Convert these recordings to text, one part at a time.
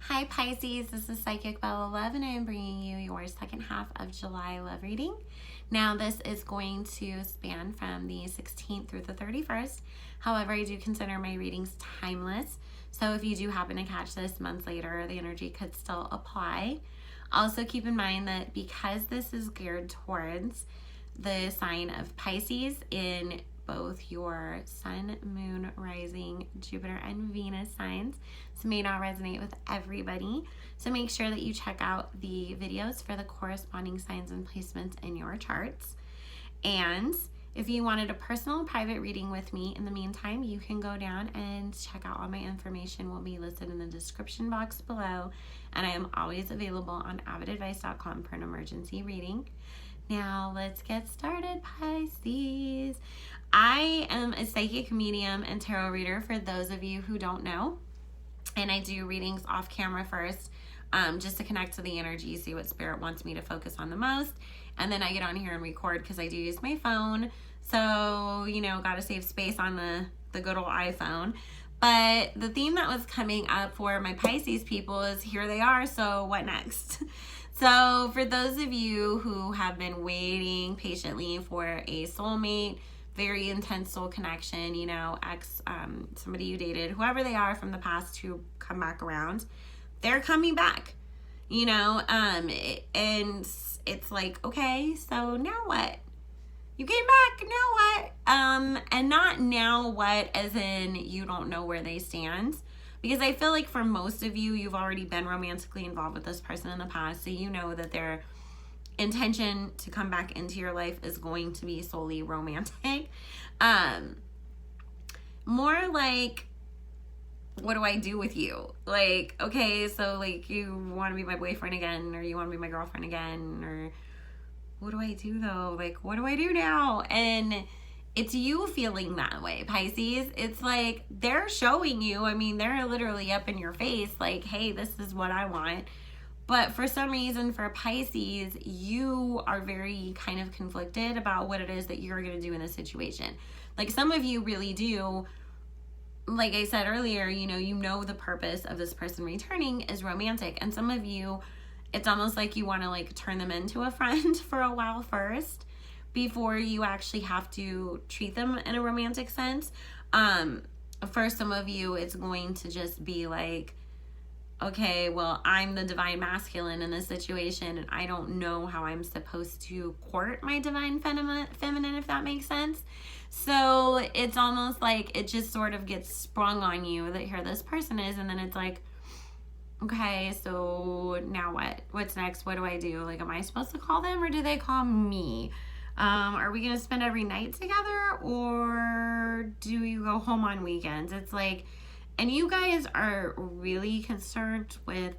Hi Pisces, this is Psychicbellalove and I am bringing you your second half of July love reading. Now this is going to span from the 16th through the 31st. However, I do consider my readings timeless. So if you do happen to catch this months later, the energy could still apply. Also keep in mind that because this is geared towards the sign of Pisces in both your sun, moon, rising, Jupiter, and Venus signs. This may not resonate with everybody, so make sure that you check out the videos for the corresponding signs and placements in your charts. And if you wanted a personal private reading with me in the meantime, you can go down and check out all my information will be listed in the description box below, and I am always available on avidadvice.com for an emergency reading. Now let's get started, Pisces. I am a psychic medium and tarot reader for those of you who don't know. And I do readings off camera first, just to connect to the energy, see what spirit wants me to focus on the most. And then I get on here and record because I do use my phone. So, you know, gotta save space on the good old iPhone. But the theme that was coming up for my Pisces people is here they are, so what next? So for those of you who have been waiting patiently for a soulmate, very intense soul connection, you know, somebody you dated, whoever they are from the past who come back around, they're coming back, you know, and it's like, okay, so now what? You came back, now what? And not now what as in you don't know where they stand. Because I feel like for most of you, you've already been romantically involved with this person in the past, so you know that their intention to come back into your life is going to be solely romantic. More like, what do I do with you? Like, okay, so like you want to be my boyfriend again, or you want to be my girlfriend again, or what do I do though? Like, what do I do now? And it's you feeling that way, Pisces. It's like they're showing you, I mean, they're literally up in your face like, hey, this is what I want. But for some reason, for Pisces, you are very kind of conflicted about what it is that you're going to do in this situation. Like some of you really do, like I said earlier, you know the purpose of this person returning is romantic. And some of you, it's almost like you want to like turn them into a friend for a while first before you actually have to treat them in a romantic sense. For some of you, it's going to just be like, okay, well, I'm the divine masculine in this situation, and I don't know how I'm supposed to court my divine feminine, if that makes sense. So it's almost like it just sort of gets sprung on you that here this person is, and then it's like, okay, so now what? What's next? What do I do? Like, am I supposed to call them, or do they call me? Are we going to spend every night together, or do you go home on weekends? It's like, and you guys are really concerned with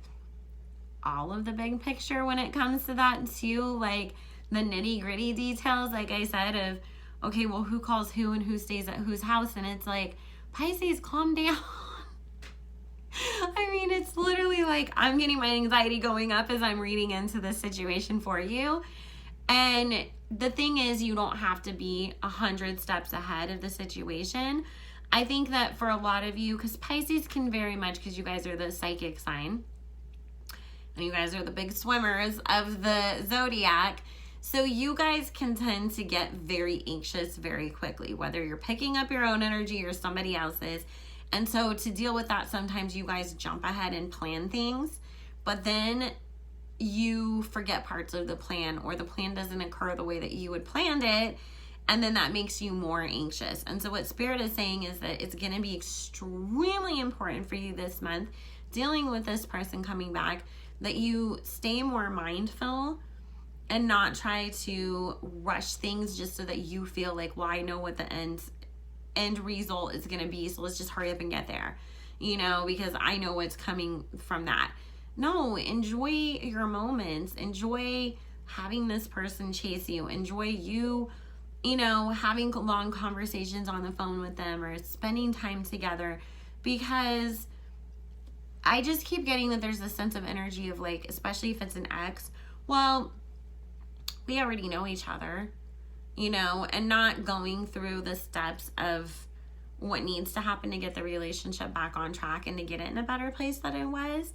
all of the big picture when it comes to that too, like the nitty gritty details, like I said, of, okay, well, who calls who and who stays at whose house? And it's like, Pisces, calm down. I mean, it's literally like I'm getting my anxiety going up as I'm reading into this situation for you. And the thing is, you don't have to be 100 steps ahead of the situation. I think that for a lot of you, because Pisces can very much, because you guys are the psychic sign, and you guys are the big swimmers of the zodiac, so you guys can tend to get very anxious very quickly, whether you're picking up your own energy or somebody else's. And so to deal with that, sometimes you guys jump ahead and plan things, but then you forget parts of the plan, or the plan doesn't occur the way that you had planned it, and then that makes you more anxious. And so what Spirit is saying is that it's going to be extremely important for you this month, dealing with this person coming back, that you stay more mindful and not try to rush things just so that you feel like, well, I know what the end result is going to be, so let's just hurry up and get there, you know, because I know what's coming from that. No, enjoy your moments. Enjoy having this person chase you. Enjoy you know, having long conversations on the phone with them, or spending time together, because I just keep getting that there's this sense of energy of like, especially if it's an ex, well, we already know each other, you know, and not going through the steps of what needs to happen to get the relationship back on track and to get it in a better place than it was.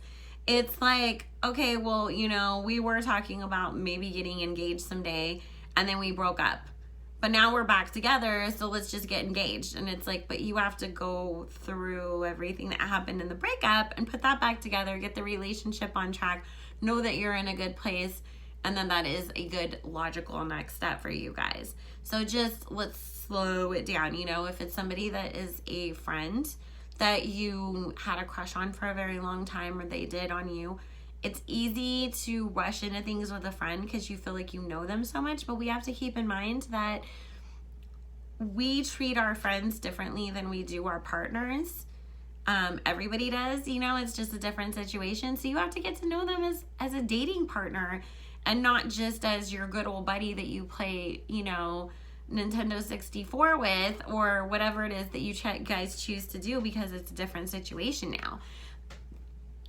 it's like, okay, well, you know, we were talking about maybe getting engaged someday, and then we broke up. But now we're back together, so let's just get engaged. And it's like, but you have to go through everything that happened in the breakup and put that back together, get the relationship on track, know that you're in a good place, and then that is a good logical next step for you guys. So just let's slow it down. You know, if it's somebody that is a friend that you had a crush on for a very long time, or they did on you, it's easy to rush into things with a friend because you feel like you know them so much, but we have to keep in mind that we treat our friends differently than we do our partners. Everybody does, you know, it's just a different situation. So you have to get to know them as a dating partner, and not just as your good old buddy that you play, you know, Nintendo 64 with, or whatever it is that you guys choose to do, because it's a different situation now.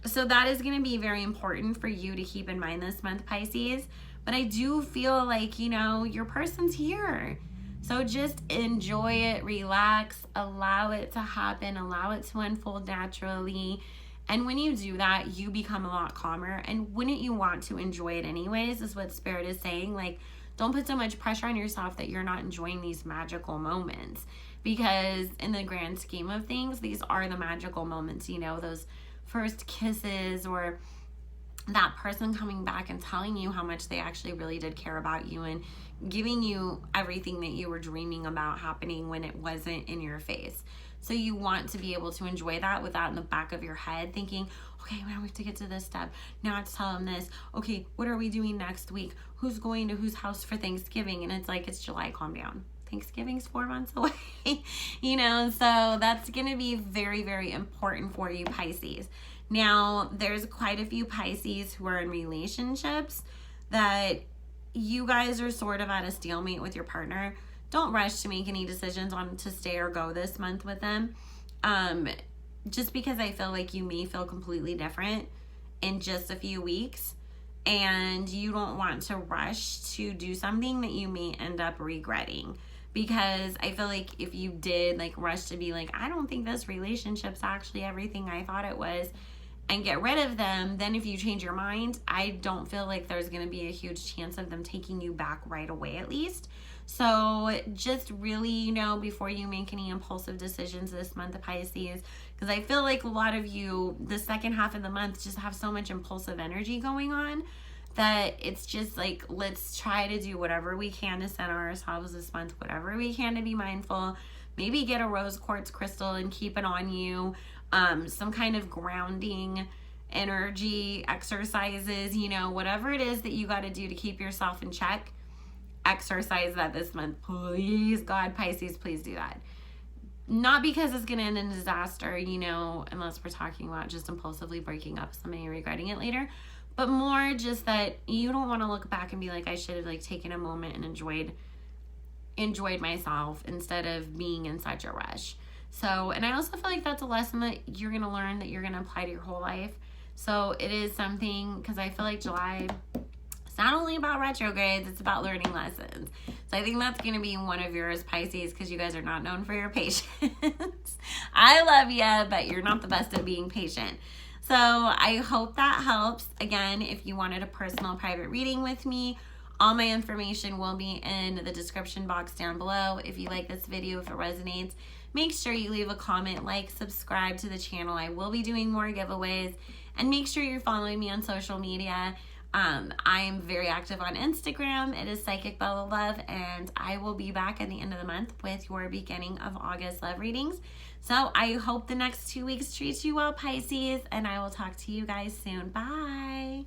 So that is going to be very important for you to keep in mind this month, Pisces. But I do feel like, you know, your person's here. So just enjoy it, relax, allow it to happen, allow it to unfold naturally. And when you do that, you become a lot calmer. And wouldn't you want to enjoy it anyways, is what Spirit is saying. Like, don't put so much pressure on yourself that you're not enjoying these magical moments. Because in the grand scheme of things, these are the magical moments, you know, those first kisses, or that person coming back and telling you how much they actually really did care about you and giving you everything that you were dreaming about happening when it wasn't in your face. So you want to be able to enjoy that without in the back of your head thinking, okay, now we have to get to this step. Now I have to tell them this. Okay, what are we doing next week? Who's going to whose house for Thanksgiving? And it's like, it's July, calm down. Thanksgiving's 4 months away, you know, so that's going to be very, very important for you, Pisces. Now, there's quite a few Pisces who are in relationships that you guys are sort of at a stalemate with your partner. Don't rush to make any decisions on to stay or go this month with them. Just because I feel like you may feel completely different in just a few weeks, and you don't want to rush to do something that you may end up regretting. Because I feel like if you did like rush to be like, I don't think this relationship's actually everything I thought it was, and get rid of them, then if you change your mind, I don't feel like there's going to be a huge chance of them taking you back right away, at least. So just really, you know, before you make any impulsive decisions this month of Pisces, because I feel like a lot of you, the second half of the month, just have so much impulsive energy going on that it's just like, let's try to do whatever we can to center ourselves this month, whatever we can to be mindful. Maybe get a rose quartz crystal and keep it on you. Some kind of grounding energy exercises, you know, whatever it is that you got to do to keep yourself in check, exercise that this month. Please, God, Pisces, please do that. Not because it's going to end in disaster, you know, unless we're talking about just impulsively breaking up with somebody and regretting it later, but more just that you don't want to look back and be like, I should have like taken a moment and enjoyed myself instead of being in such a rush. So, and I also feel like that's a lesson that you're going to learn, that you're going to apply to your whole life. So it is something, because I feel like July, it's not only about retrogrades, it's about learning lessons. So I think that's going to be one of yours, Pisces, because you guys are not known for your patience. I love you, but you're not the best at being patient. So I hope that helps. Again, if you wanted a personal private reading with me, all my information will be in the description box down below. If you like this video, if it resonates, make sure you leave a comment, like, subscribe to the channel. I will be doing more giveaways, and make sure you're following me on social media. I'm very active on Instagram. It is Psychicbellalove, and I will be back at the end of the month with your beginning of August love readings. So I hope the next 2 weeks treats you well, Pisces, and I will talk to you guys soon. Bye.